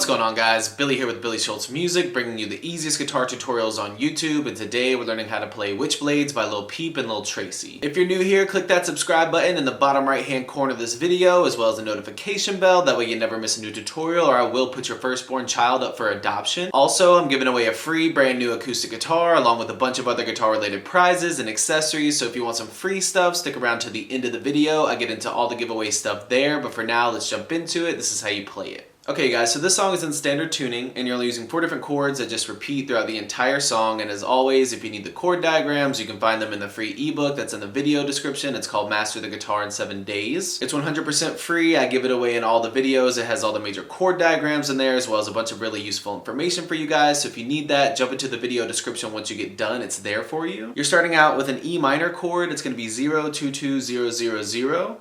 What's going on, guys? Billy here with billyshultzmusic, bringing you the easiest guitar tutorials on YouTube, and today we're learning how to play Witchblades by Lil Peep and Lil Tracy. If you're new here, click that subscribe button in the bottom right hand corner of this video, as well as the notification bell, that way you never miss a new tutorial, or I will put your firstborn child up for adoption. Also, I'm giving away a free brand new acoustic guitar, along with a bunch of other guitar related prizes and accessories, so if you want some free stuff, stick around to the end of the video. I get into all the giveaway stuff there, but for now, let's jump into it. This is how you play it. Okay guys, so this song is in standard tuning, and you're only using 4 different chords that just repeat throughout the entire song. And as always, if you need the chord diagrams, you can find them in the free ebook that's in the video description. It's called Master the Guitar in 7 Days. It's 100% free. I give it away in all the videos. It has all the major chord diagrams in there, as well as a bunch of really useful information for you guys. So if you need that, jump into the video description once you get done. It's there for you. You're starting out with an E minor chord. It's going to be 0, 2, 2, 0, 0, 0.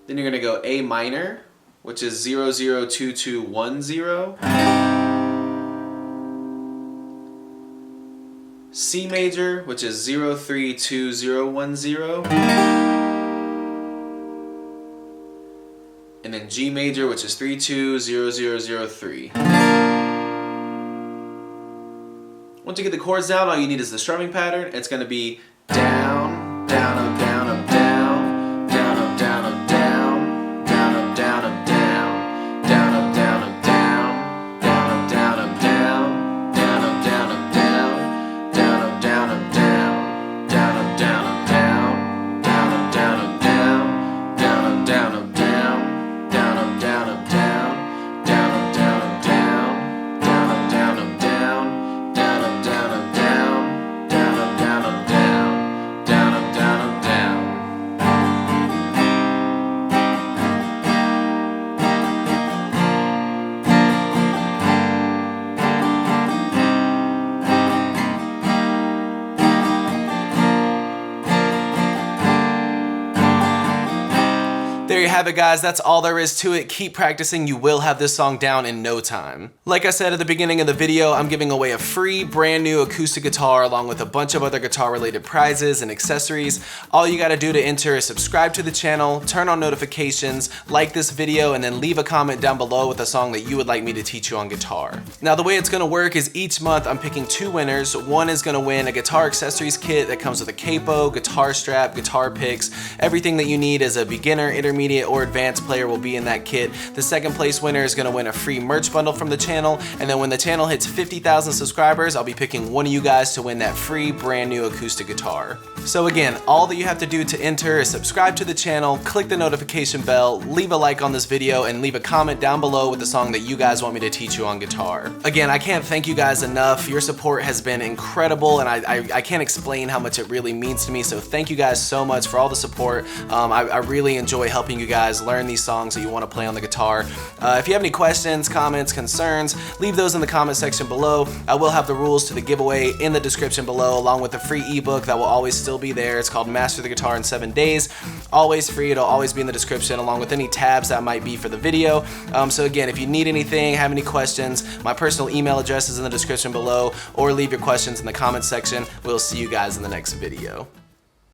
Then you're going to go A minor, which is 0, 0, 2, 2, 1, 0. C major, which is 0, 3, 2, 0, 1, 0. And then G major, which is 3, 2, 0, 0, 0, 3. Once you get the chords down, all you need is the strumming pattern. It's going to be down, down, up, down, up, down, down, up, down, up, down, down, up, down, up, down, down, up, down, up, down, down, up, down, up, down, down, up, down, up, down, down, up, down, up, down, down, up, down, up, down, down, up, down, up, down, down, up, down, up, down, down, up, down, up, down, down, up, down, up, down, down, up, down, up, down, down, up, down, up, down, down, up, down, up, down, down, up, down, up, down. There you have it, guys. That's all there is to it. Keep practicing. You will have this song down in no time. Like I said at the beginning of the video, I'm giving away a free brand new acoustic guitar along with a bunch of other guitar related prizes and accessories. All you got to do to enter is subscribe to the channel, turn on notifications, like this video, and then leave a comment down below with a song that you would like me to teach you on guitar. Now, the way it's going to work is each month I'm picking 2 winners. One is going to win a guitar accessories kit that comes with a capo, guitar strap, guitar picks. Everything that you need as a beginner, intermediate, or advanced player will be in that kit. The second place winner is going to win a free merch bundle from the channel, and then when the channel hits 50,000 subscribers, I'll be picking one of you guys to win that free brand new acoustic guitar. So again, all that you have to do to enter is subscribe to the channel, click the notification bell, leave a like on this video, and leave a comment down below with the song that you guys want me to teach you on guitar. Again, I can't thank you guys enough. Your support has been incredible, and I can't explain how much it really means to me, so thank you guys so much for all the support. I really enjoy helping you guys learn these songs that you want to play on the guitar. If you have any questions, comments, concerns, leave those in the comment section below. I will have the rules to the giveaway in the description below, along with the free ebook that will always still be there. It's called Master the Guitar in 7 Days. Always free. It'll always be in the description, along with any tabs that might be for the video. So again, if you need anything, have any questions, my personal email address is in the description below, or leave your questions in the comment section. We'll see you guys in the next video.